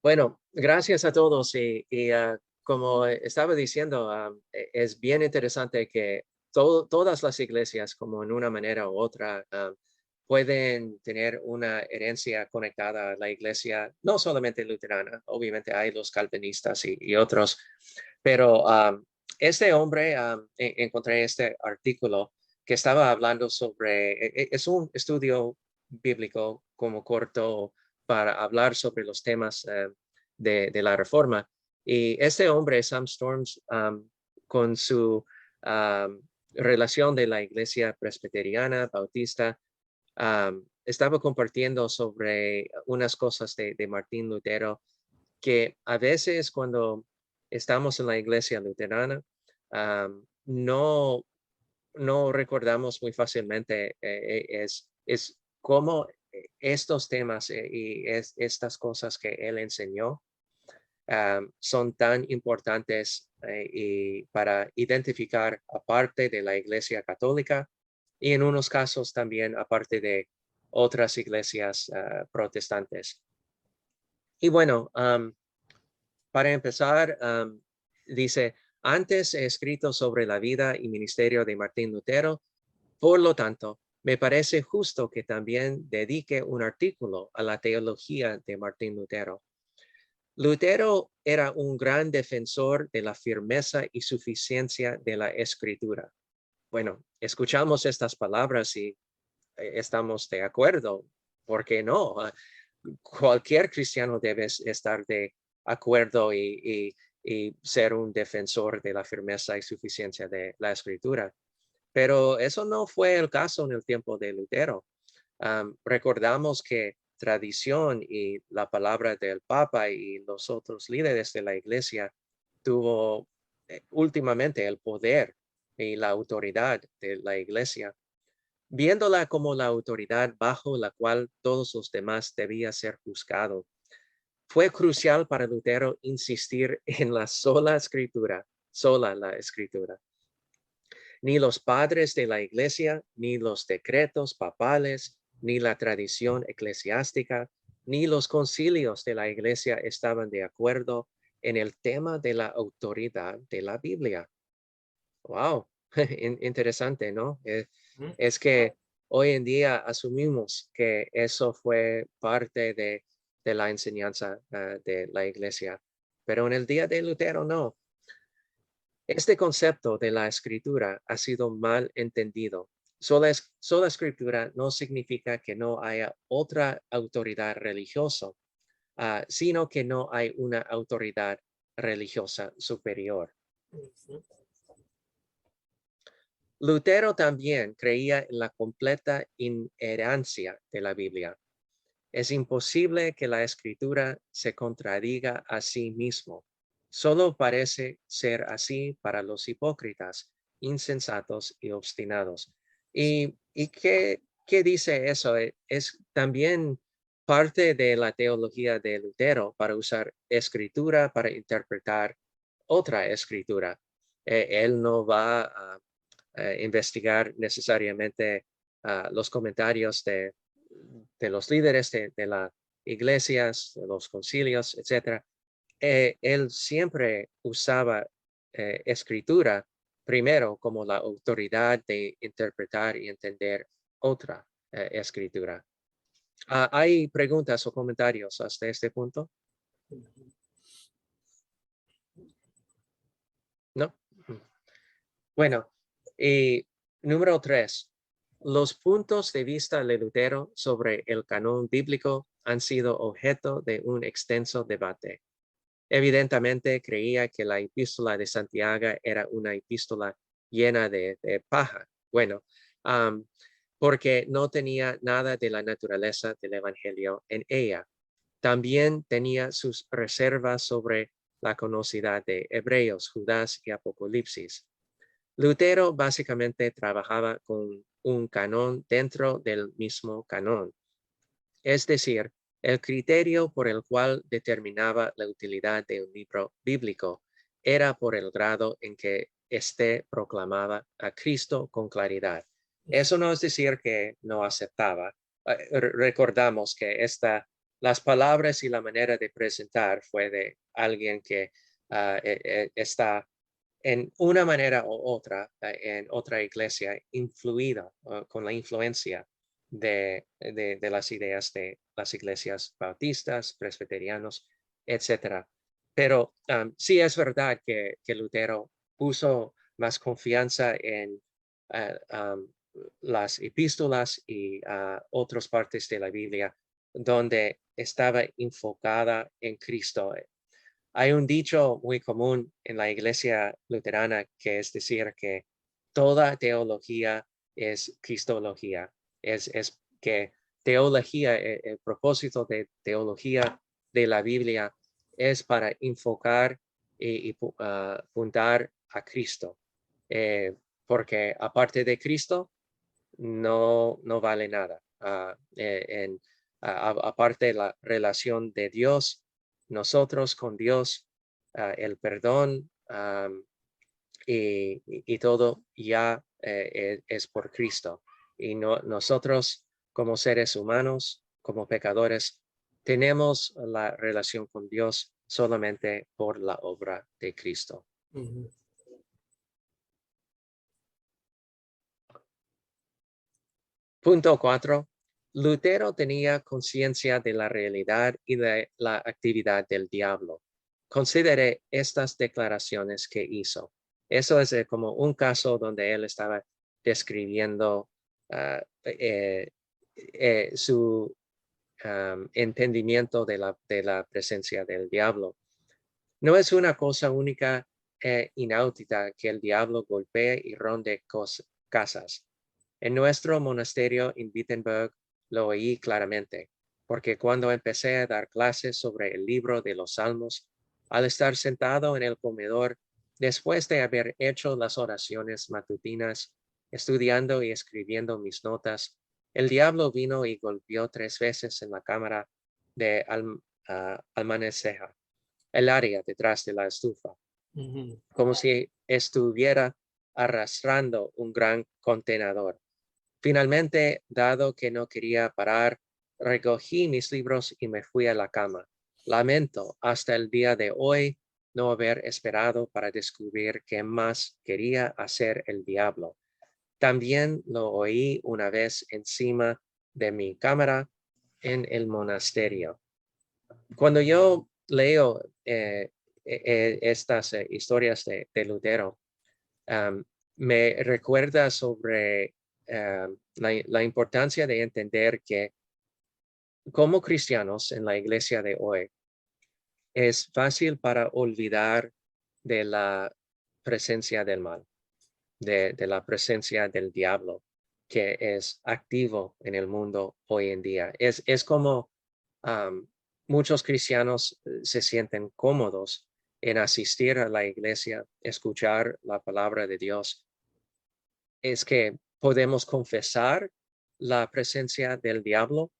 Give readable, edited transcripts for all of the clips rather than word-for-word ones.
Bueno, gracias a todos como estaba diciendo, es bien interesante que todas las iglesias, como en una manera u otra, pueden tener una herencia conectada a la iglesia, no solamente luterana, obviamente hay los calvinistas y otros, pero este hombre, encontré este artículo que estaba hablando sobre, es un estudio bíblico como corto para hablar sobre los temas de la reforma. Y este hombre, Sam Storms, con su relación de la iglesia presbiteriana, bautista, estaba compartiendo sobre unas cosas de Martín Lutero que a veces cuando estamos en la iglesia luterana, no, no recordamos muy fácilmente, es cómo estos temas y estas cosas que él enseñó son tan importantes y para identificar aparte de la iglesia católica y en unos casos también aparte de otras iglesias protestantes. Y bueno, para empezar, dice, antes he escrito sobre la vida y ministerio de Martín Lutero, por lo tanto, me parece justo que también dedique un artículo a la teología de Martín Lutero. Lutero era un gran defensor de la firmeza y suficiencia de la escritura. Bueno, escuchamos estas palabras y estamos de acuerdo. ¿Por qué no? Cualquier cristiano debe estar de acuerdo y ser un defensor de la firmeza y suficiencia de la escritura. Pero eso no fue el caso en el tiempo de Lutero. Recordamos que tradición y la palabra del Papa y los otros líderes de la iglesia tuvo últimamente el poder y la autoridad de la iglesia, viéndola como la autoridad bajo la cual todos los demás debían ser juzgados. Fue crucial para Lutero insistir en la sola la escritura. Ni los padres de la iglesia, ni los decretos papales, ni la tradición eclesiástica, ni los concilios de la iglesia estaban de acuerdo en el tema de la autoridad de la Biblia. Wow, interesante, ¿no? Ujú. Es que hoy en día asumimos que eso fue parte de la enseñanza de la iglesia, pero en el día de Lutero no. Este concepto de la escritura ha sido mal entendido. Sola escritura no significa que no haya otra autoridad religiosa, sino que no hay una autoridad religiosa superior. Ujú. Lutero también creía en la completa inherencia de la Biblia. Es imposible que la escritura se contradiga a sí mismo. Solo parece ser así para los hipócritas, insensatos y obstinados. ¿Y qué dice eso? Es también parte de la teología de Lutero para usar escritura para interpretar otra escritura. Él no va a investigar necesariamente los comentarios de los líderes de las iglesias, de los concilios, etcétera. Él siempre usaba escritura primero como la autoridad de interpretar y entender otra escritura. ¿Hay preguntas o comentarios hasta este punto? ¿No? Bueno, y número 3. Los puntos de vista de Lutero sobre el canon bíblico han sido objeto de un extenso debate. Evidentemente creía que la epístola de Santiago era una epístola llena de paja. Bueno, um, porque no tenía nada de la naturaleza del Evangelio en ella. También tenía sus reservas sobre la conocida de Hebreos, Judas y Apocalipsis. Lutero básicamente trabajaba con un canon dentro del mismo canon. Es decir, el criterio por el cual determinaba la utilidad de un libro bíblico era por el grado en que éste proclamaba a Cristo con claridad. Eso no es decir que no aceptaba. Recordamos que las palabras y la manera de presentar fue de alguien que está en una manera u otra en otra iglesia influida con la influencia de las ideas de las iglesias bautistas, presbiterianos, etcétera. Pero sí es verdad que Lutero puso más confianza en las epístolas y otras partes de la Biblia donde estaba enfocada en Cristo. Hay un dicho muy común en la iglesia luterana que es decir que toda teología es cristología. Es que teología, el propósito de teología de la Biblia es para enfocar y apuntar a Cristo. Porque aparte de Cristo, no vale nada. Aparte de la relación de Dios, nosotros con Dios, el perdón y todo ya es por Cristo. Y nosotros como seres humanos, como pecadores, tenemos la relación con Dios solamente por la obra de Cristo. Ujú. Punto 4. Lutero tenía conciencia de la realidad y de la actividad del diablo. Considere estas declaraciones que hizo. Eso es como un caso donde él estaba describiendo su entendimiento de la presencia del diablo. No es una cosa única e inaudita que el diablo golpee y ronde casas. En nuestro monasterio en Wittenberg lo oí claramente, porque cuando empecé a dar clases sobre el libro de los Salmos, al estar sentado en el comedor, después de haber hecho las oraciones matutinas, estudiando y escribiendo mis notas, el diablo vino y golpeó 3 veces en la cámara de Almaneceja, el área detrás de la estufa, Ujú. como si estuviera arrastrando un gran contenedor. Finalmente, dado que no quería parar, recogí mis libros y me fui a la cama. Lamento hasta el día de hoy no haber esperado para descubrir qué más quería hacer el diablo. También lo oí una vez encima de mi cámara en el monasterio. Cuando yo leo estas historias de Lutero, um, me recuerda sobre la importancia de entender que como cristianos en la iglesia de hoy, es fácil para olvidar de la presencia del mal, de la presencia del diablo que es activo en el mundo hoy en día. Es como muchos cristianos se sienten cómodos en asistir a la iglesia, escuchar la palabra de Dios. Es que podemos confesar la presencia del diablo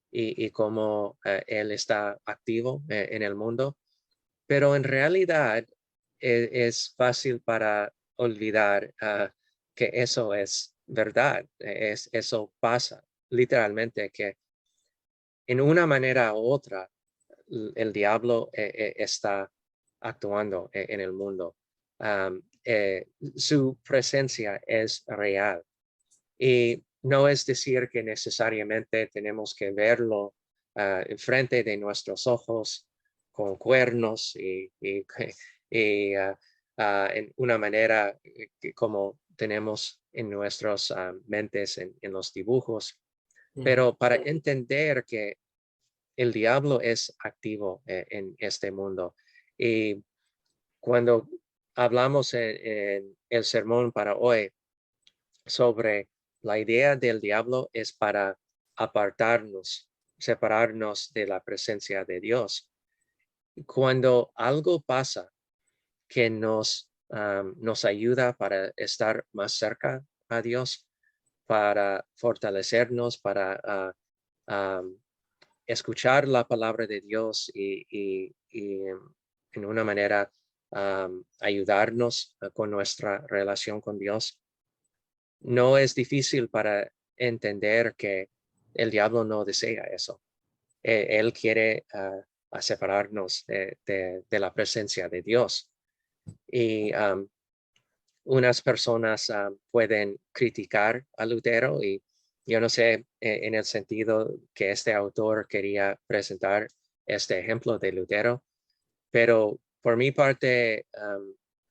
y cómo él está activo en el mundo, pero en realidad es fácil para olvidar que eso es verdad, eso pasa literalmente, que en una manera u otra el diablo está actuando en el mundo. Su presencia es real y no es decir que necesariamente tenemos que verlo enfrente de nuestros ojos con cuernos y en una manera que como tenemos en nuestras mentes en los dibujos. Ujú. Pero para entender que el diablo es activo en este mundo. Y cuando hablamos en el sermón para hoy sobre la idea del diablo es para apartarnos, separarnos de la presencia de Dios. Cuando algo pasa que nos ayuda para estar más cerca a Dios, para fortalecernos, para escuchar la palabra de Dios y en una manera ayudarnos con nuestra relación con Dios. No es difícil para entender que el diablo no desea eso. Él quiere a separarnos de la presencia de Dios. Y unas personas pueden criticar a Lutero y yo no sé en el sentido que este autor quería presentar este ejemplo de Lutero, pero por mi parte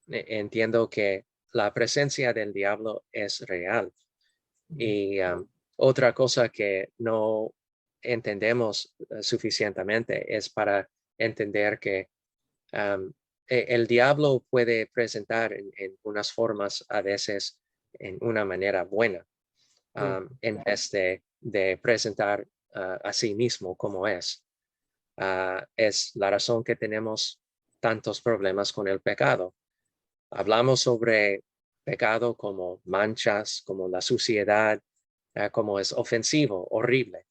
entiendo que la presencia del diablo es real. Y otra cosa que no entendemos suficientemente es para entender que um, el diablo puede presentar en unas formas a veces en una manera buena, en vez de presentar a sí mismo como es. Es la razón que tenemos tantos problemas con el pecado. Hablamos sobre pecado como manchas, como la suciedad, como es ofensivo, horrible.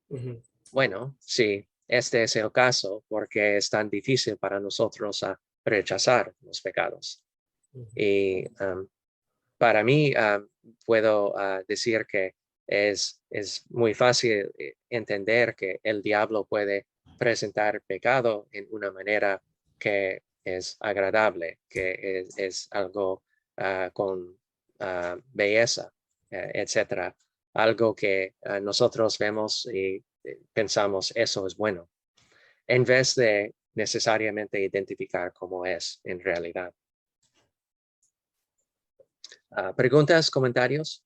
Ujú. Bueno, sí, este es el caso porque es tan difícil para nosotros rechazar los pecados. Ujú. Y para mí puedo decir que es muy fácil entender que el diablo puede presentar pecado en una manera que es agradable, que es algo con belleza, etcétera. Algo que nosotros vemos y pensamos eso es bueno, en vez de necesariamente identificar cómo es en realidad. ¿Preguntas, comentarios?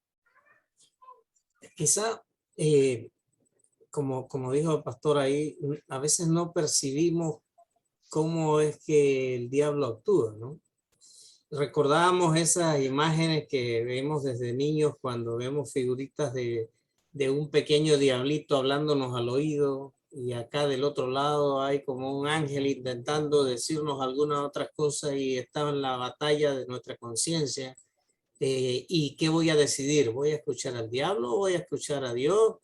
Quizá, como dijo el pastor ahí, a veces no percibimos cómo es que el diablo actúa, ¿no? Recordamos esas imágenes que vemos desde niños cuando vemos figuritas de un pequeño diablito hablándonos al oído y acá del otro lado hay como un ángel intentando decirnos alguna otra cosa y está en la batalla de nuestra conciencia. ¿Y qué voy a decidir? ¿Voy a escuchar al diablo o voy a escuchar a Dios?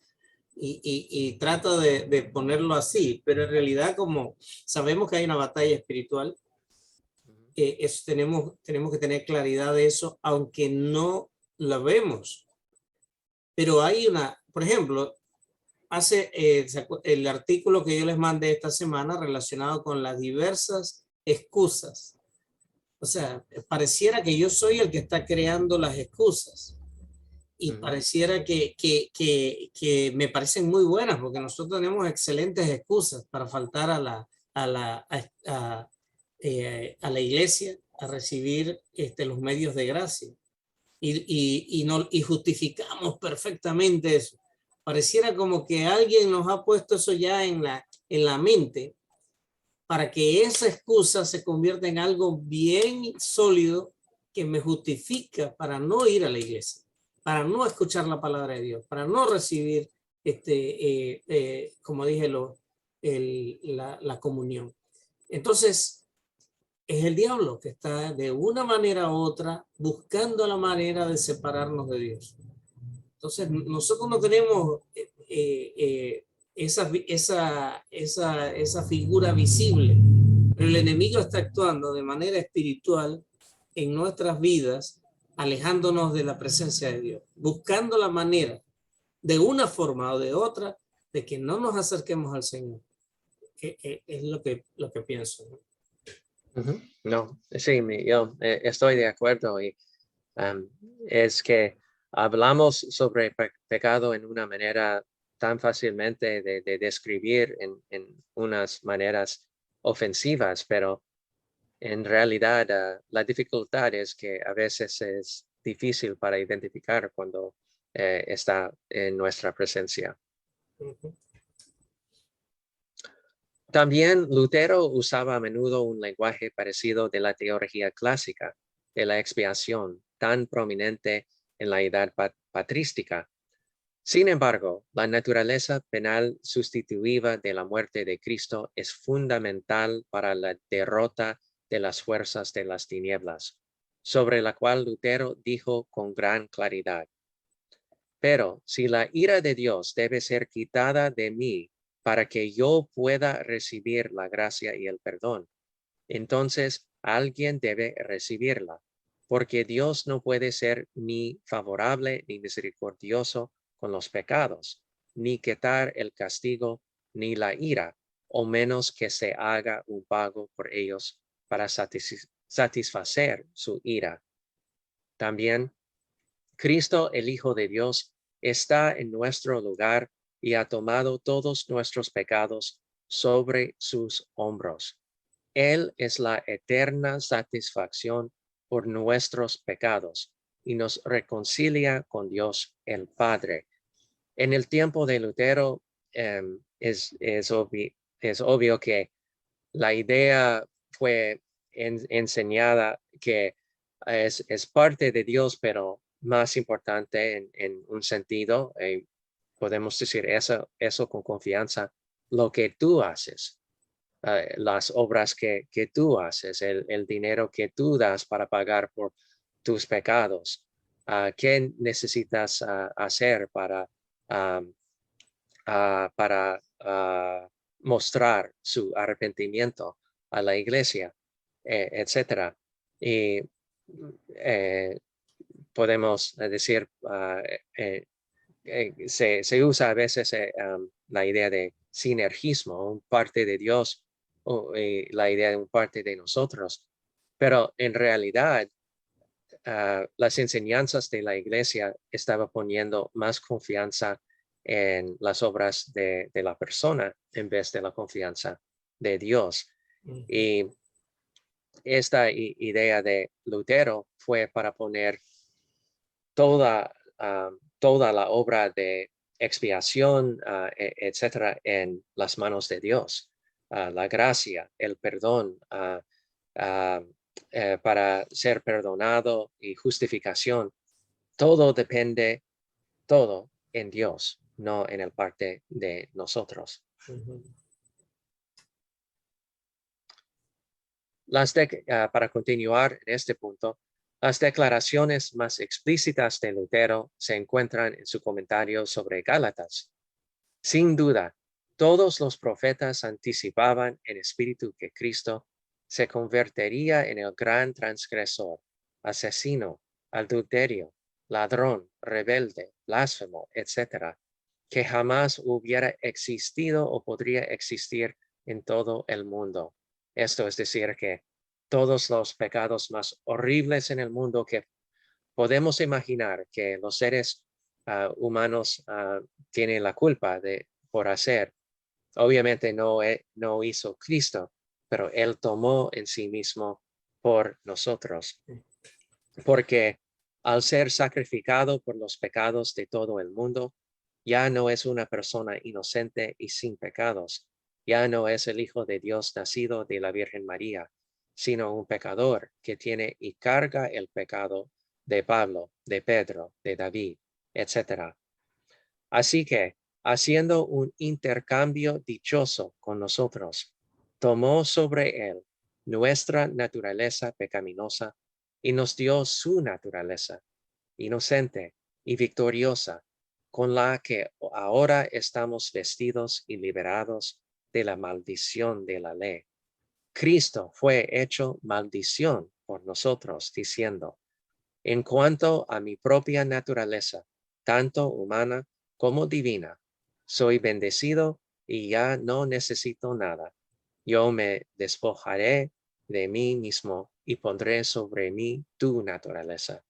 Y trato de ponerlo así, pero en realidad como sabemos que hay una batalla espiritual, tenemos que tener claridad de eso, aunque no la vemos. Pero hay por ejemplo, el artículo que yo les mandé esta semana relacionado con las diversas excusas. O sea, pareciera que yo soy el que está creando las excusas. Y pareciera que me parecen muy buenas, porque nosotros tenemos excelentes excusas para faltar a la, a la iglesia a recibir los medios de gracia. Y justificamos perfectamente eso. Pareciera como que alguien nos ha puesto eso ya en la mente para que esa excusa se convierta en algo bien sólido que me justifica para no ir a la iglesia, para no escuchar la palabra de Dios, para no recibir, como dije, la comunión. Entonces, es el diablo que está de una manera u otra buscando la manera de separarnos de Dios. Entonces, nosotros no tenemos esa figura visible, pero el enemigo está actuando de manera espiritual en nuestras vidas, alejándonos de la presencia de Dios, buscando la manera, de una forma o de otra, de que no nos acerquemos al Señor. Es lo que pienso, ¿no? No, sí, yo estoy de acuerdo y um, es que hablamos sobre pecado en una manera tan fácilmente de describir en unas maneras ofensivas, pero en realidad la dificultad es que a veces es difícil para identificar cuando está en nuestra presencia. Uh-huh. También Lutero usaba a menudo un lenguaje parecido de la teología clásica de la expiación, tan prominente en la edad patrística. Sin embargo, la naturaleza penal sustitutiva de la muerte de Cristo es fundamental para la derrota de las fuerzas de las tinieblas, sobre la cual Lutero dijo con gran claridad: pero si la ira de Dios debe ser quitada de mí para que yo pueda recibir la gracia y el perdón, entonces alguien debe recibirla, porque Dios no puede ser ni favorable ni misericordioso con los pecados, ni quitar el castigo ni la ira, o menos que se haga un pago por ellos para satisfacer su ira. También Cristo, el Hijo de Dios, está en nuestro lugar y ha tomado todos nuestros pecados sobre sus hombros. Él es la eterna satisfacción por nuestros pecados y nos reconcilia con Dios el Padre. En el tiempo de Lutero es obvio que la idea fue enseñada que es parte de Dios, pero más importante en un sentido, podemos decir eso con confianza, lo que tú haces, las obras que tú haces, el dinero que tú das para pagar por tus pecados. ¿Qué necesitas hacer para mostrar su arrepentimiento a la iglesia, etcétera? Y eh, podemos decir, se usa a veces la idea de sinergismo, un parte de Dios o la idea de un parte de nosotros, pero en realidad las enseñanzas de la iglesia estaban poniendo más confianza en las obras de la persona en vez de la confianza de Dios. Y esta idea de Lutero fue para poner toda la obra de expiación, etcétera, en las manos de Dios. La gracia, el perdón, para ser perdonado y justificación, todo depende, todo en Dios, no en el parte de nosotros. Para continuar en este punto, las declaraciones más explícitas de Lutero se encuentran en su comentario sobre Gálatas. Sin duda, todos los profetas anticipaban en espíritu que Cristo se convertiría en el gran transgresor, asesino, adulterio, ladrón, rebelde, blasfemo, etc., que jamás hubiera existido o podría existir en todo el mundo. Esto es decir, que todos los pecados más horribles en el mundo que podemos imaginar que los seres humanos tienen la culpa por hacer, obviamente no hizo Cristo, pero Él tomó en sí mismo por nosotros. Porque al ser sacrificado por los pecados de todo el mundo, ya no es una persona inocente y sin pecados, ya no es el Hijo de Dios nacido de la Virgen María, sino un pecador que tiene y carga el pecado de Pablo, de Pedro, de David, etc. Así que, haciendo un intercambio dichoso con nosotros, tomó sobre él nuestra naturaleza pecaminosa y nos dio su naturaleza, inocente y victoriosa, con la que ahora estamos vestidos y liberados de la maldición de la ley. Cristo fue hecho maldición por nosotros, diciendo: en cuanto a mi propia naturaleza, tanto humana como divina, soy bendecido y ya no necesito nada. Yo me despojaré de mí mismo y pondré sobre mí tu naturaleza,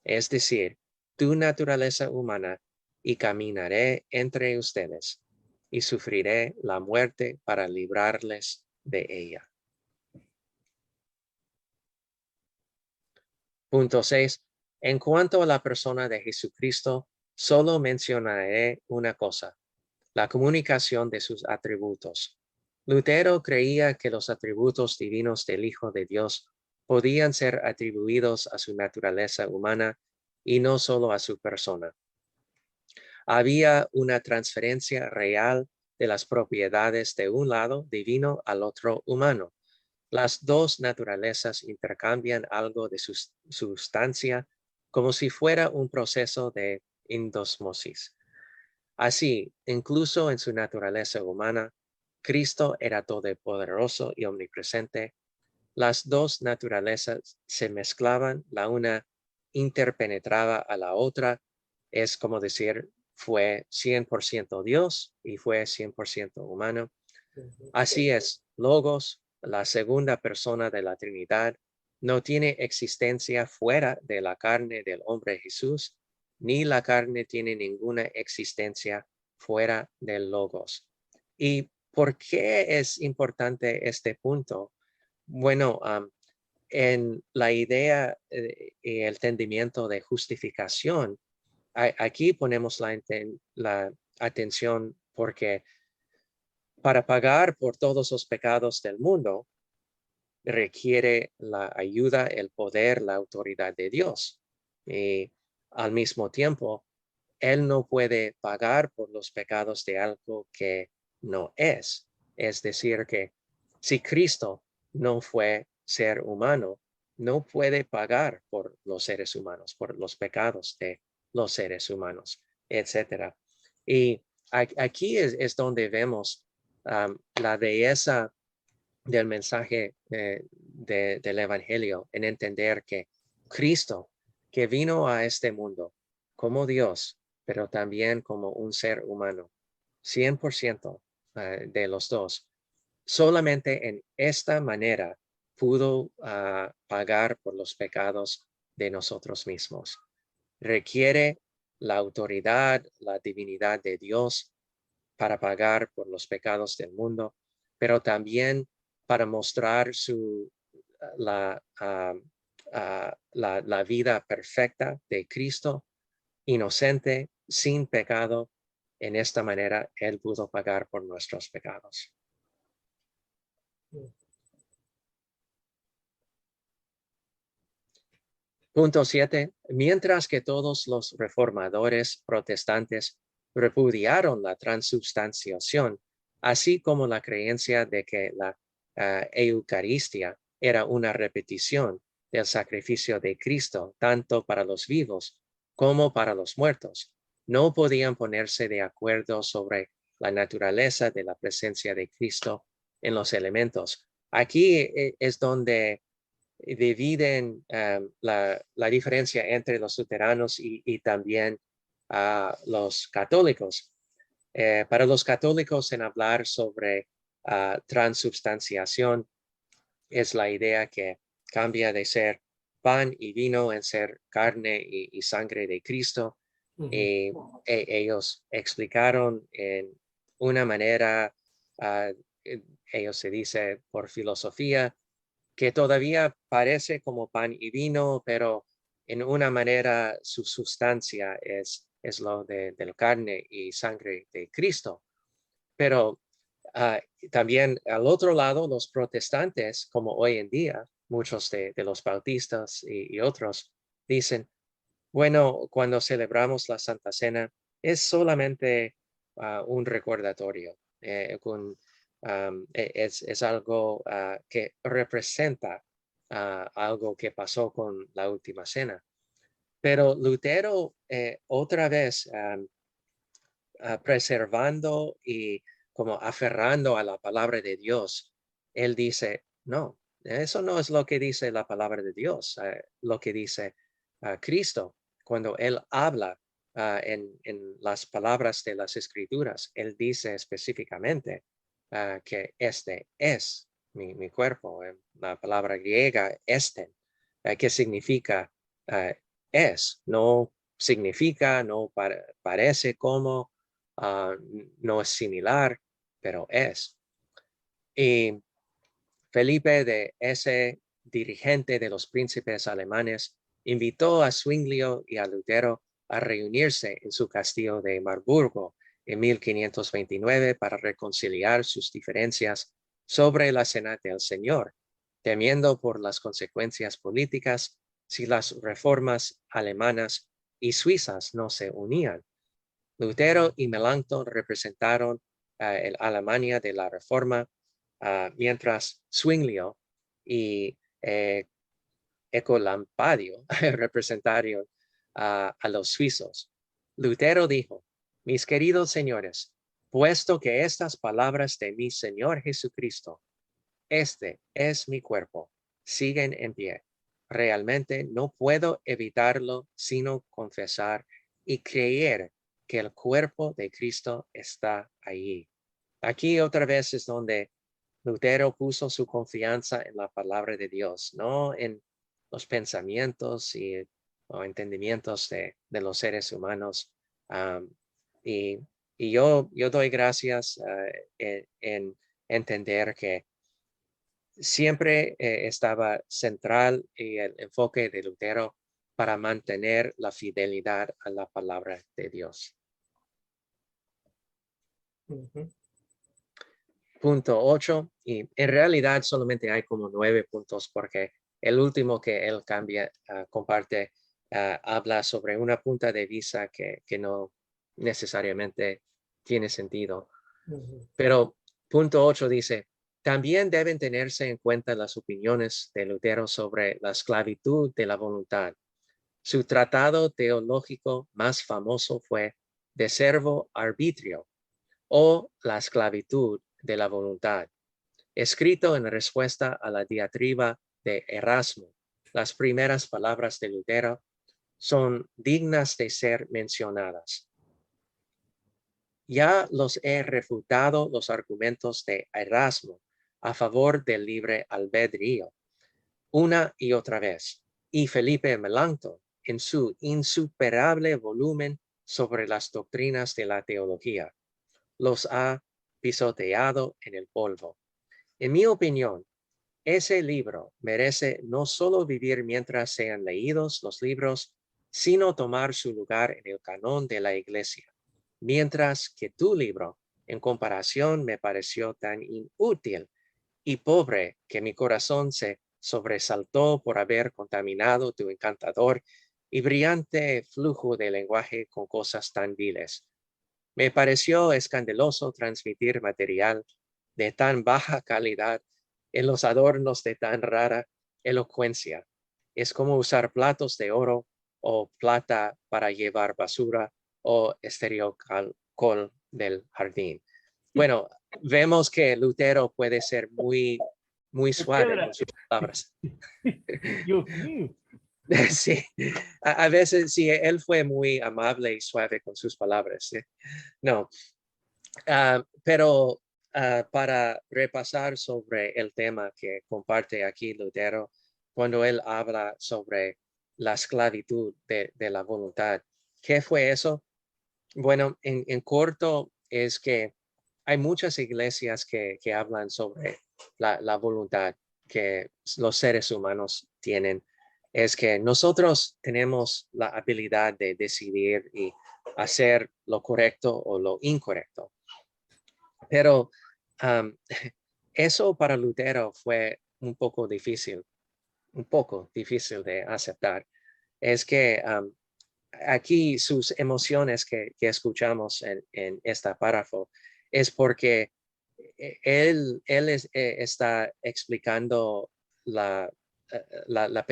es decir, tu naturaleza humana, y caminaré entre ustedes y sufriré la muerte para librarles de ella. Punto 6. En cuanto a la persona de Jesucristo, solo mencionaré una cosa: la comunicación de sus atributos. Lutero creía que los atributos divinos del Hijo de Dios podían ser atribuidos a su naturaleza humana y no solo a su persona. Había una transferencia real de las propiedades de un lado divino al otro humano. Las dos naturalezas intercambian algo de su sustancia como si fuera un proceso de endosmosis. Así, incluso en su naturaleza humana, Cristo era todopoderoso y omnipresente. Las dos naturalezas se mezclaban, la una interpenetraba a la otra, es como decir, fue 100% Dios y fue 100% humano. Ujú. Así es, Logos, la segunda persona de la Trinidad, no tiene existencia fuera de la carne del hombre Jesús, ni la carne tiene ninguna existencia fuera del Logos. ¿Y por qué es importante este punto? Bueno, en la idea y el entendimiento de justificación, aquí ponemos la atención porque para pagar por todos los pecados del mundo requiere la ayuda, el poder, la autoridad de Dios. Y al mismo tiempo, Él no puede pagar por los pecados de algo que no es. Es decir, que si Cristo no fue ser humano, no puede pagar por los seres humanos, por los pecados de los seres humanos, etcétera. Y aquí es donde vemos la belleza del mensaje del Evangelio en entender que Cristo, que vino a este mundo como Dios, pero también como un ser humano, 100% de los dos, solamente en esta manera pudo pagar por los pecados de nosotros mismos. Requiere la autoridad, la divinidad de Dios para pagar por los pecados del mundo, pero también para mostrar la, la vida perfecta de Cristo, inocente, sin pecado. En esta manera, Él pudo pagar por nuestros pecados. Punto 7. Mientras que todos los reformadores protestantes repudiaron la transubstanciación, así como la creencia de que la Eucaristía era una repetición del sacrificio de Cristo, tanto para los vivos como para los muertos, no podían ponerse de acuerdo sobre la naturaleza de la presencia de Cristo en los elementos. Aquí es donde dividen la diferencia entre los luteranos y también los católicos. Para los católicos, en hablar sobre transubstanciación, es la idea que cambia de ser pan y vino en ser carne y sangre de Cristo. Ujú. Y ellos explicaron en una manera, uh, ellos se dice por filosofía, que todavía parece como pan y vino, pero en una manera su sustancia es lo de la carne y sangre de Cristo. Pero también al otro lado, los protestantes, como hoy en día, muchos de los bautistas y otros, dicen, bueno, cuando celebramos la Santa Cena, es solamente un recordatorio, es algo que representa algo que pasó con la última cena. Pero Lutero, otra vez, preservando y como aferrando a la palabra de Dios, él dice, no, eso no es lo que dice la palabra de Dios, lo que dice Cristo. Cuando él habla en las palabras de las escrituras, él dice específicamente que este es mi cuerpo. La palabra griega, este, que significa es, no significa, no parece como, no es similar, pero es. Y Felipe, de ese dirigente de los príncipes alemanes, invitó a Zwinglio y a Lutero a reunirse en su castillo de Marburgo en 1529 para reconciliar sus diferencias sobre la cena del Señor, temiendo por las consecuencias políticas si las reformas alemanas y suizas no se unían. Lutero y Melanchthon representaron el Alemania de la Reforma, mientras Zwinglio y Ecolampadio representaron a los suizos. Lutero dijo, mis queridos señores, puesto que estas palabras de mi Señor Jesucristo, este es mi cuerpo, siguen en pie, realmente no puedo evitarlo sino confesar y creer que el cuerpo de Cristo está allí. Aquí otra vez es donde Lutero puso su confianza en la palabra de Dios, no en los pensamientos o entendimientos de los seres humanos. Um, y yo doy gracias en entender que siempre estaba central y el enfoque de Lutero para mantener la fidelidad a la palabra de Dios. Punto 8, y en realidad solamente hay como 9 puntos porque el último que él comparte, habla sobre una punta de vista que no necesariamente tiene sentido. Pero punto 8 dice, también deben tenerse en cuenta las opiniones de Lutero sobre la esclavitud de la voluntad. Su tratado teológico más famoso fue De Servo Arbitrio, o la esclavitud de la voluntad, escrito en respuesta a la diatriba de Erasmo. Las primeras palabras de Lutero son dignas de ser mencionadas. Ya los he refutado los argumentos de Erasmo a favor del libre albedrío, una y otra vez, y Felipe Melanchthon, en su insuperable volumen sobre las doctrinas de la teología, los ha pisoteado en el polvo. En mi opinión, ese libro merece no solo vivir mientras sean leídos los libros, sino tomar su lugar en el canon de la Iglesia, mientras que tu libro, en comparación, me pareció tan inútil y pobre que mi corazón se sobresaltó por haber contaminado tu encantador y brillante flujo de lenguaje con cosas tan viles. Me pareció escandaloso transmitir material de tan baja calidad en los adornos de tan rara elocuencia. Es como usar platos de oro o plata para llevar basura o estiércol del jardín. Bueno, vemos que Lutero puede ser muy suave con sus palabras. Dios mío. Sí, a veces sí, él fue muy amable y suave con sus palabras. ¿Sí? No, pero para repasar sobre el tema que comparte aquí Lutero, cuando él habla sobre la esclavitud de la voluntad, ¿qué fue eso? Bueno, en corto es que hay muchas iglesias que hablan sobre la voluntad que los seres humanos tienen. Es que nosotros tenemos la habilidad de decidir y hacer lo correcto o lo incorrecto. Pero eso para Lutero fue un poco difícil de aceptar. Es que aquí sus emociones que escuchamos en este párrafo es porque él está explicando la, la, la,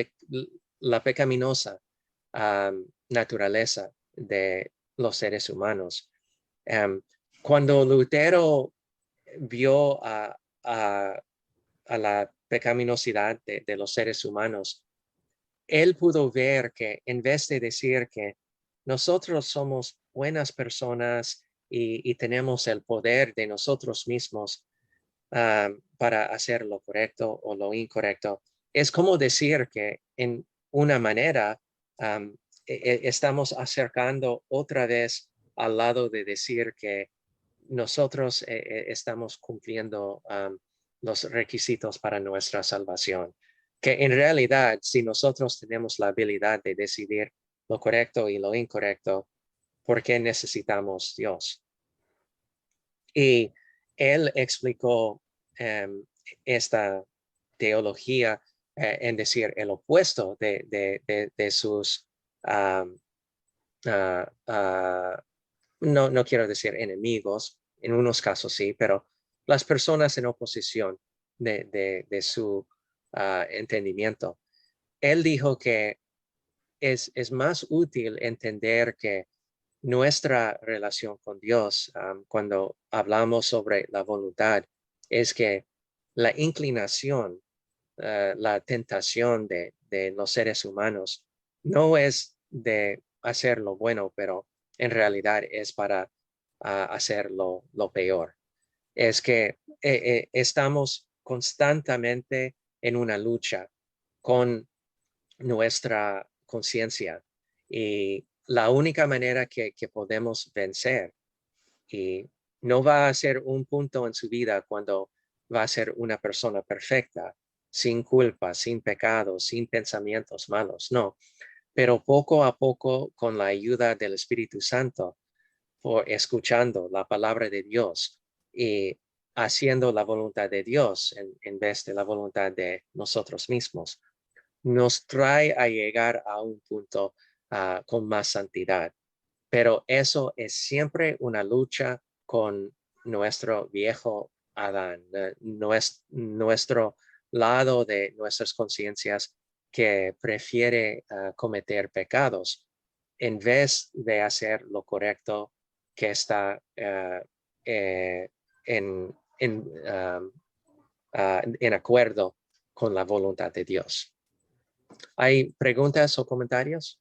la pecaminosa naturaleza de los seres humanos. Cuando Lutero vio a la pecaminosidad de los seres humanos, él pudo ver que en vez de decir que nosotros somos buenas personas y tenemos el poder de nosotros mismos para hacer lo correcto o lo incorrecto, es como decir que en una manera estamos acercando otra vez al lado de decir que nosotros estamos cumpliendo los requisitos para nuestra salvación. Que en realidad, si nosotros tenemos la habilidad de decidir lo correcto y lo incorrecto, ¿por qué necesitamos Dios? Y él explicó esta teología en decir el opuesto de sus, no quiero decir enemigos, en unos casos sí, pero las personas en oposición de su entendimiento. Él dijo que es más útil entender que nuestra relación con Dios, cuando hablamos sobre la voluntad, es que la inclinación, la tentación de los seres humanos no es de hacer lo bueno, pero en realidad es para hacer lo peor. Es que estamos constantemente en una lucha con nuestra conciencia y la única manera que podemos vencer, y no va a ser un punto en su vida cuando va a ser una persona perfecta, sin culpa, sin pecado, sin pensamientos malos, no, pero poco a poco con la ayuda del Espíritu Santo, por escuchando la palabra de Dios y haciendo la voluntad de Dios en vez de la voluntad de nosotros mismos, nos trae a llegar a un punto con más santidad. Pero eso es siempre una lucha con nuestro viejo Adán, nuestro lado de nuestras conciencias que prefiere cometer pecados en vez de hacer lo correcto que está eh, en acuerdo con la voluntad de Dios. ¿Hay preguntas o comentarios?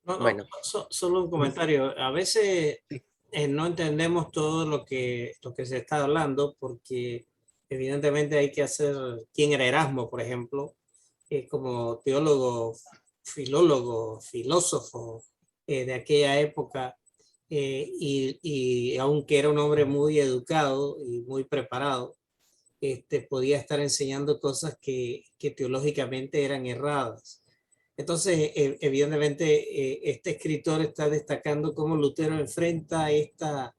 No, Bueno, solo un comentario. A veces sí. no entendemos todo lo que se está hablando porque evidentemente hay que hacer, ¿quién era Erasmo, por ejemplo? Como teólogo, filólogo, filósofo de aquella época, y aunque era un hombre muy educado y muy preparado, podía estar enseñando cosas que teológicamente eran erradas. Entonces, evidentemente, este escritor está destacando cómo Lutero enfrenta esta,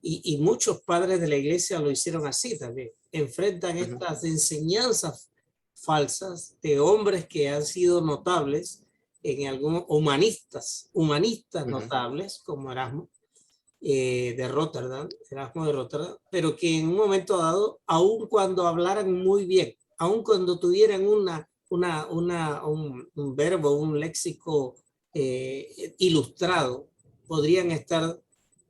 y muchos padres de la iglesia lo hicieron así también, enfrentan estas enseñanzas falsas de hombres que han sido notables en algunos humanistas notables como Erasmo de Rotterdam, Erasmo de Rotterdam, pero que en un momento dado, aun cuando hablaran muy bien, aun cuando tuvieran un verbo, un léxico ilustrado, podrían estar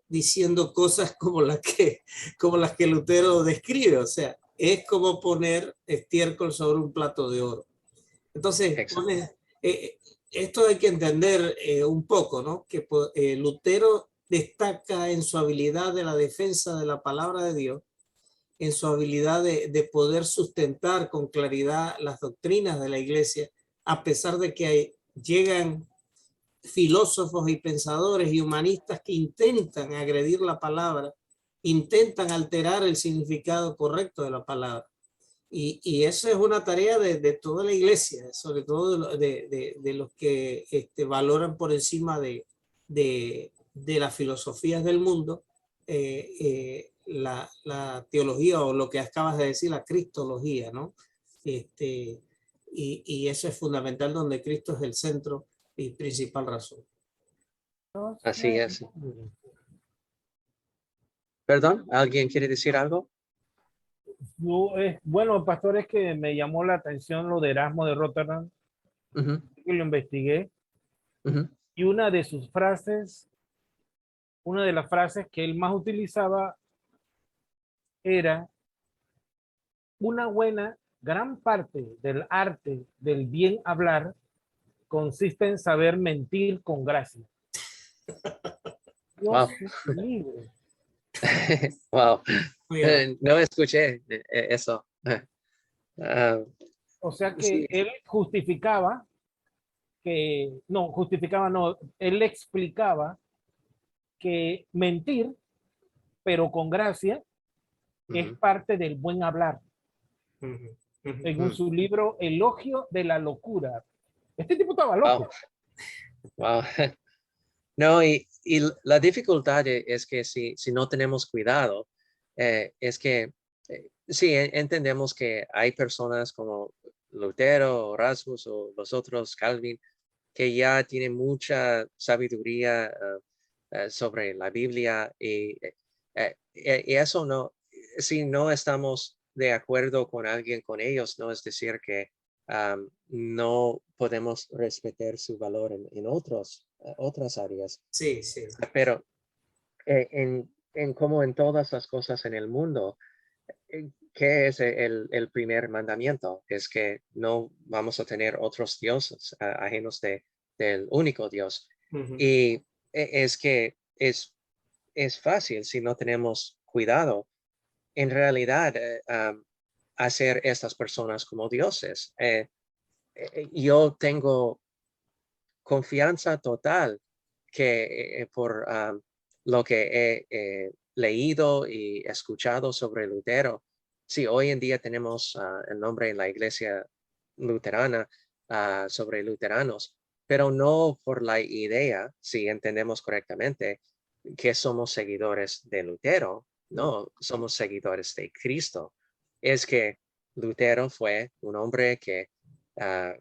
diciendo cosas como las que Lutero describe, o sea, es como poner estiércol sobre un plato de oro. Entonces, esto hay que entender un poco, ¿no? Que Lutero destaca en su habilidad de la defensa de la palabra de Dios, en su habilidad de poder sustentar con claridad las doctrinas de la iglesia, a pesar de que llegan filósofos y pensadores y humanistas que intentan agredir la palabra, intentan alterar el significado correcto de la palabra. Y eso es una tarea de toda la iglesia, sobre todo de los que valoran por encima de las filosofías del mundo la teología o lo que acabas de decir, la cristología, ¿no? Y eso es fundamental, donde Cristo es el centro y principal razón. Así es. Perdón, ¿alguien quiere decir algo? Bueno, pastor, es que me llamó la atención lo de Erasmo de Rotterdam, Ujú, que lo investigué, ujú, y una de las frases que él más utilizaba era: una gran parte del arte del bien hablar consiste en saber mentir con gracia. Wow. Dios me libre. Wow. Oiga, No escuché eso. Ah, O sea sí. que él justificaba no, él explicaba que mentir, pero con gracia, es Ujú, parte del buen hablar. ujú, ujú. En su libro Elogio de la locura. Este tipo estaba wow. loco. Wow. No, y la dificultad es que si no tenemos cuidado, es que sí, entendemos que hay personas como Lutero, Erasmus o los otros, Calvin, que ya tienen mucha sabiduría sobre la Biblia y eso no, si no estamos de acuerdo con alguien, con ellos, no es decir que no podemos respetar su valor en otras áreas, Sí, sí. pero en como en todas las cosas en el mundo, ¿Qué es el primer mandamiento? Es que no vamos a tener otros dioses ajenos del único Dios. Ujú. Y es que es fácil si no tenemos cuidado. En realidad, hacer estas personas como dioses. Yo tengo confianza total que por lo que he leído y escuchado sobre Lutero, sí, hoy en día tenemos el nombre en la iglesia luterana sobre luteranos, pero no por la idea, si entendemos correctamente, que somos seguidores de Lutero, no, somos seguidores de Cristo. Es que Lutero fue un hombre que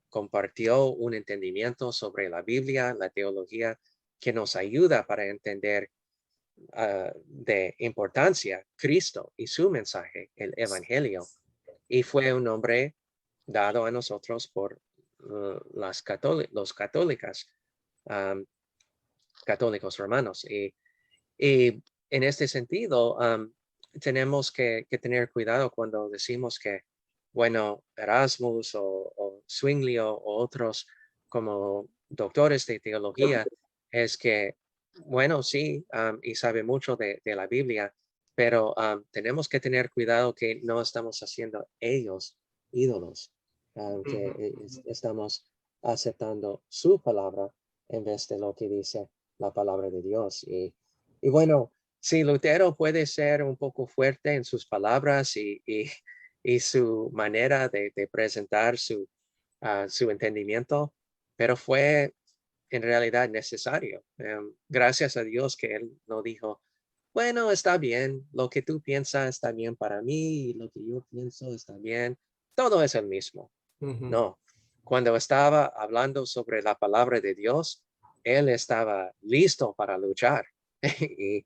compartió un entendimiento sobre la Biblia, la teología, que nos ayuda para entender de importancia Cristo y su mensaje, el Evangelio. Y fue un hombre dado a nosotros por los um, católicos romanos. Y en este sentido, tenemos que tener cuidado cuando decimos que, bueno, Erasmus o Zwingli o otros como doctores de teología, es que, bueno, sí, y sabe mucho de la Biblia, pero tenemos que tener cuidado que no estamos haciendo ellos ídolos, que Ujú. estamos aceptando su palabra en vez de lo que dice la palabra de Dios. Y bueno, sí, Lutero puede ser un poco fuerte en sus palabras y su manera de presentar su entendimiento, pero fue en realidad necesario. Gracias a Dios que él no dijo, bueno, está bien, lo que tú piensas está bien para mí y lo que yo pienso está bien, todo es el mismo. Ujú. No, cuando estaba hablando sobre la palabra de Dios, él estaba listo para luchar y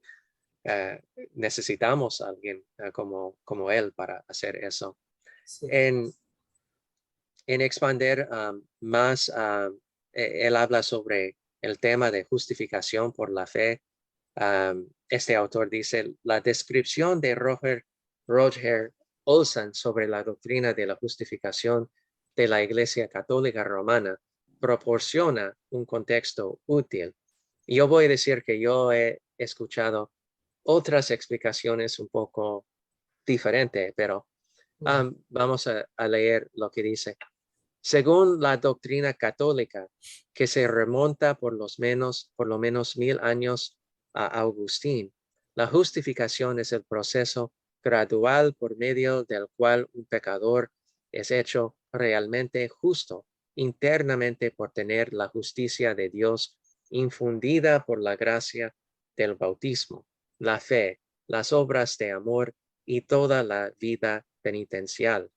eh, necesitamos a alguien como él para hacer eso. Sí. En, en expander más, él habla sobre el tema de justificación por la fe. Este autor dice, la descripción de Roger Olson sobre la doctrina de la justificación de la Iglesia Católica Romana proporciona un contexto útil. Y yo voy a decir que yo he escuchado otras explicaciones un poco diferentes, pero Ujú. vamos a leer lo que dice. Según la doctrina católica, que se remonta por lo menos 1000 años a Agustín, la justificación es el proceso gradual por medio del cual un pecador es hecho realmente justo internamente por tener la justicia de Dios infundida por la gracia del bautismo, la fe, las obras de amor y toda la vida penitencial.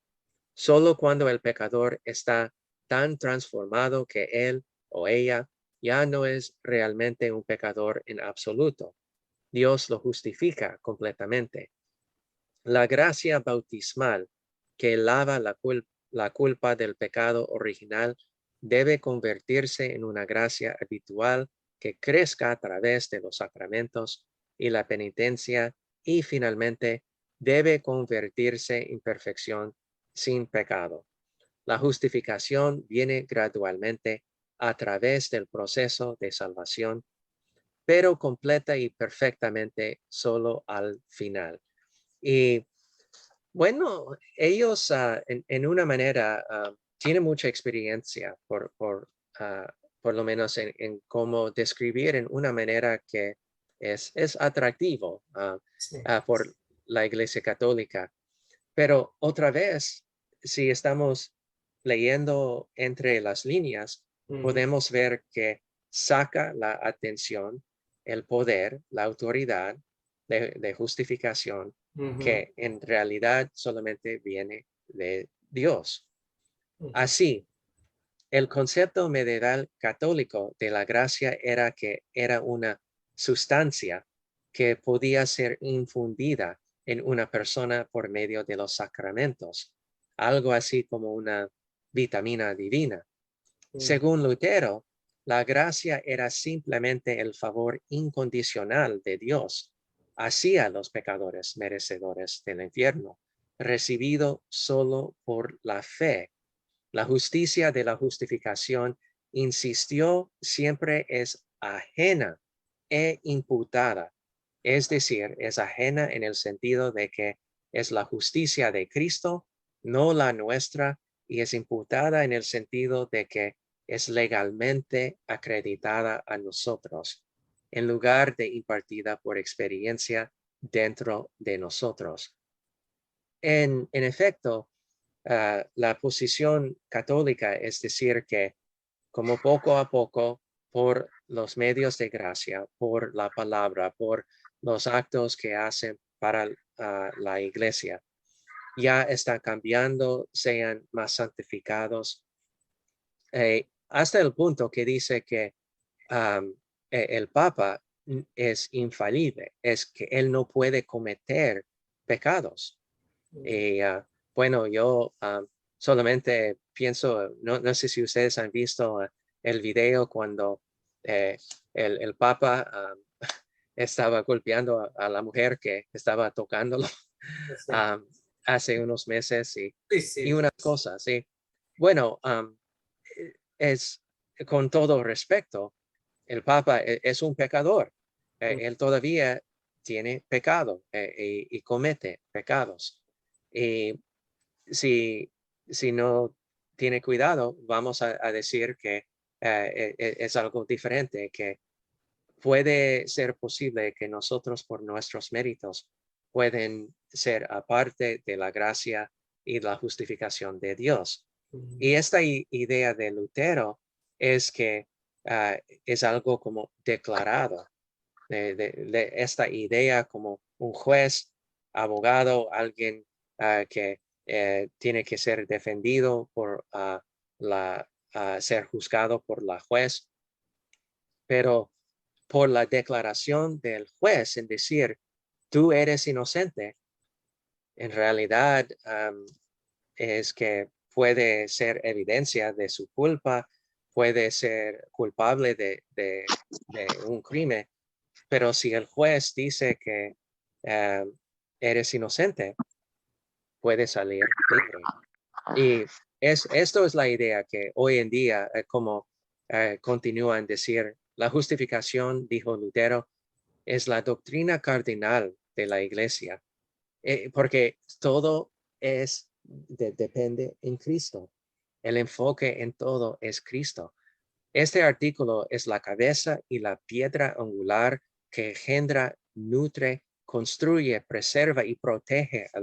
Solo cuando el pecador está tan transformado que él o ella ya no es realmente un pecador en absoluto, Dios lo justifica completamente. La gracia bautismal que lava la culpa del pecado original debe convertirse en una gracia habitual que crezca a través de los sacramentos y la penitencia y finalmente debe convertirse en perfección sin pecado. La justificación viene gradualmente a través del proceso de salvación, pero completa y perfectamente solo al final. Y bueno, ellos en una manera tienen mucha experiencia por lo menos en cómo describir en una manera que es atractivo Sí. por la Iglesia Católica. Pero otra vez, si estamos leyendo entre las líneas, Ujú. podemos ver que saca la atención, el poder, la autoridad de justificación Ujú. que en realidad solamente viene de Dios. Ujú. Así, el concepto medieval católico de la gracia era que era una sustancia que podía ser infundida en una persona por medio de los sacramentos, algo así como una vitamina divina. Ujú. Según Lutero, la gracia era simplemente el favor incondicional de Dios hacia los pecadores merecedores del infierno. recibido solo por la fe. La justicia de la justificación, insistió, siempre es ajena e imputada. Es decir, es ajena en el sentido de que es la justicia de Cristo, no la nuestra, y es imputada en el sentido de que es legalmente acreditada a nosotros, en lugar de impartida por experiencia dentro de nosotros. En efecto, la posición católica es decir que como poco a poco, por los medios de gracia, por la palabra, por los actos que hacen para la iglesia, ya está cambiando, sean más santificados, hasta el punto que dice que el Papa es infalible, es que él no puede cometer pecados. Y bueno, yo solamente pienso, no sé si ustedes han visto el video cuando el Papa estaba golpeando a la mujer que estaba tocándolo Sí, hace unos meses y sí. unas cosas. Sí. Bueno, es con todo respeto, el Papa es un pecador. Él todavía tiene pecado y comete pecados. Y si no tiene cuidado, vamos a decir que es algo diferente, que puede ser posible que nosotros por nuestros méritos pueden ser aparte de la gracia y la justificación de Dios. Y esta idea de Lutero es que es algo como declarado, de esta idea como un juez, abogado, alguien que tiene que ser defendido por ser juzgado por la juez, pero por la declaración del juez en decir, tú eres inocente, en realidad es que puede ser evidencia de su culpa, puede ser culpable de un crimen, pero si el juez dice que eres inocente, puede salir libre. Y esto es la idea que hoy en día, como continúan decir, la justificación, dijo Lutero, es la doctrina cardinal de la iglesia, porque todo depende en Cristo. El enfoque en todo es Cristo. Este artículo es la cabeza y la piedra angular que engendra, nutre, construye, preserva y protege a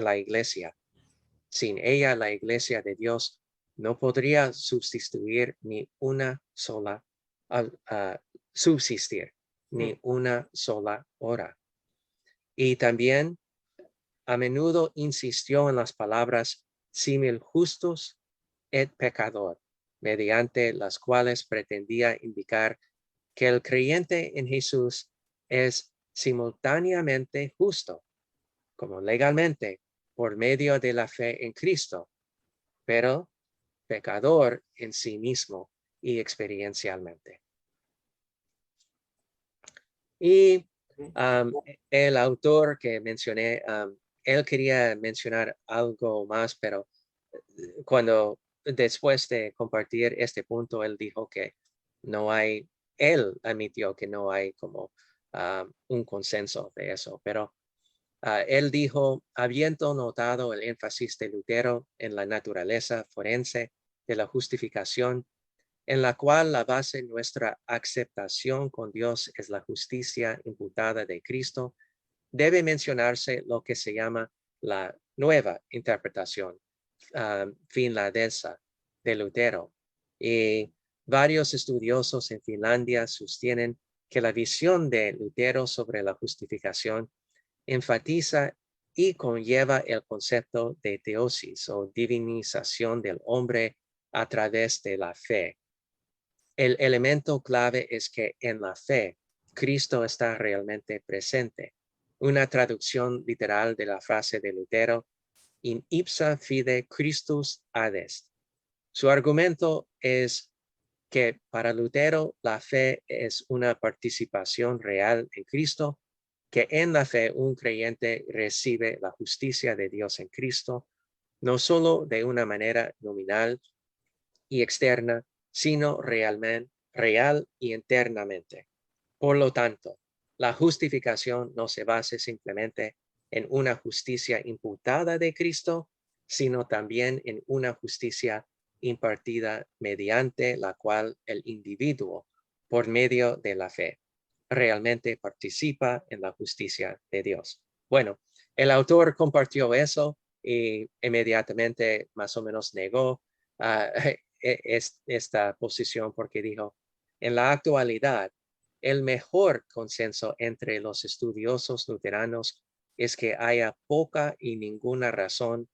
la iglesia. Sin ella, la iglesia de Dios no podría subsistir ni una sola hora. Y también a menudo insistió en las palabras simil justus et pecador, mediante las cuales pretendía indicar que el creyente en Jesús es simultáneamente justo, como legalmente, por medio de la fe en Cristo, pero pecador en sí mismo y experiencialmente. Y el autor que mencioné, él quería mencionar algo más, pero cuando después de compartir este punto, él dijo que él admitió que no hay como un consenso de eso, pero él dijo, habiendo notado el énfasis de Lutero en la naturaleza forense de la justificación, en la cual la base de nuestra aceptación con Dios es la justicia imputada de Cristo, debe mencionarse lo que se llama la nueva interpretación finlandesa de Lutero. Y varios estudiosos en Finlandia sostienen que la visión de Lutero sobre la justificación enfatiza y conlleva el concepto de teosis o divinización del hombre a través de la fe. El elemento clave es que en la fe, Cristo está realmente presente. Una traducción literal de la frase de Lutero, in ipsa fide Christus adest. Su argumento es que para Lutero la fe es una participación real en Cristo que en la fe un creyente recibe la justicia de Dios en Cristo, no solo de una manera nominal y externa, sino real y internamente. Por lo tanto, la justificación no se basa simplemente en una justicia imputada de Cristo, sino también en una justicia impartida mediante la cual el individuo, por medio de la fe, realmente participa en la justicia de Dios. Bueno, el autor compartió eso y inmediatamente más o menos negó esta posición porque dijo, en la actualidad, el mejor consenso entre los estudiosos luteranos es que haya poca y ninguna razón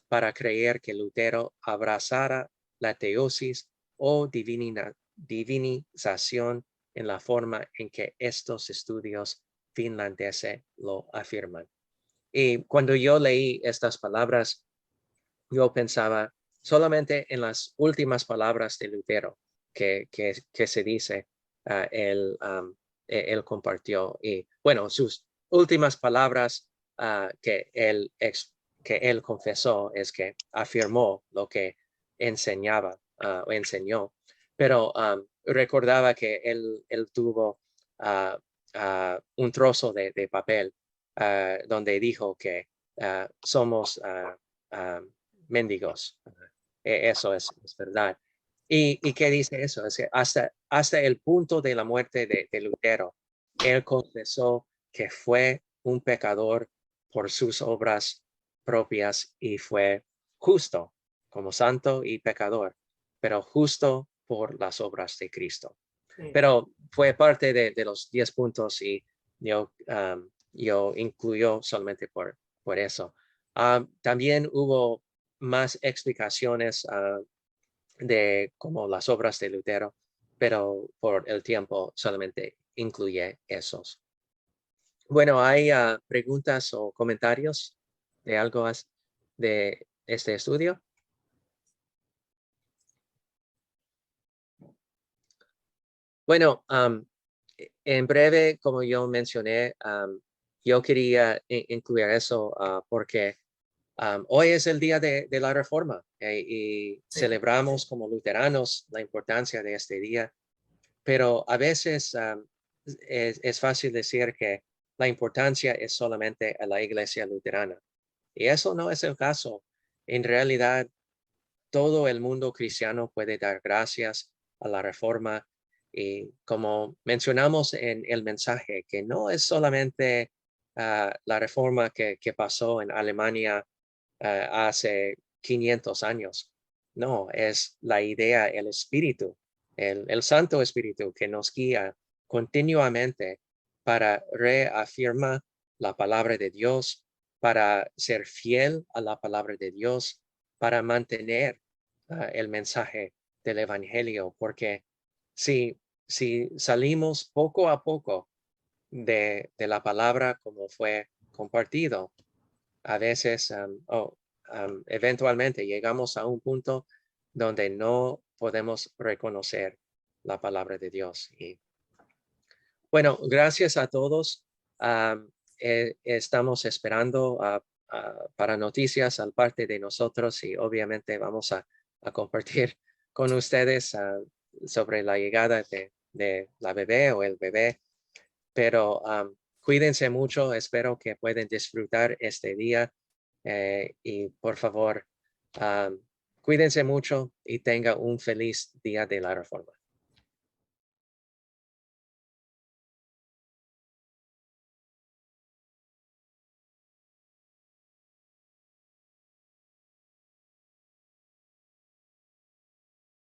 para creer que Lutero abrazara la teosis o divinización en la forma en que estos estudios finlandeses lo afirman. Y cuando yo leí estas palabras, yo pensaba solamente en las últimas palabras de Lutero que se dice, él compartió. Y bueno, sus últimas palabras que él confesó es que afirmó lo que enseñaba o enseñó, pero recordaba que él tuvo un trozo de papel donde dijo que somos mendigos. Eso es verdad. ¿Y qué dice eso? Es que hasta el punto de la muerte de Lutero, él confesó que fue un pecador por sus obras propias y fue justo como santo y pecador, pero justo por las obras de Cristo. Sí. Pero fue parte de los 10 puntos y yo incluyó solamente por eso. También hubo más explicaciones de como las obras de Lutero, pero por el tiempo solamente incluye esos. Bueno, ¿hay preguntas o comentarios de algo de este estudio? Bueno, en breve, como yo mencioné, yo quería incluir eso porque hoy es el día de la Reforma y Sí. celebramos como luteranos la importancia de este día, pero a veces es fácil decir que la importancia es solamente a la iglesia luterana. Y eso no es el caso. En realidad, todo el mundo cristiano puede dar gracias a la Reforma y como mencionamos en el mensaje, que no es solamente la Reforma que pasó en Alemania hace 500 años. No, es la idea, el espíritu, el Santo Espíritu que nos guía continuamente para reafirmar la palabra de Dios, para ser fiel a la palabra de Dios, para mantener el mensaje del Evangelio, porque si salimos poco a poco de la palabra como fue compartido, a veces eventualmente llegamos a un punto donde no podemos reconocer la palabra de Dios. Y bueno, gracias a todos. Estamos esperando para noticias al parte de nosotros y obviamente vamos a compartir con ustedes sobre la llegada de la bebé o el bebé. Pero cuídense mucho, espero que puedan disfrutar este día y por favor, cuídense mucho y tenga un feliz día de la Reforma.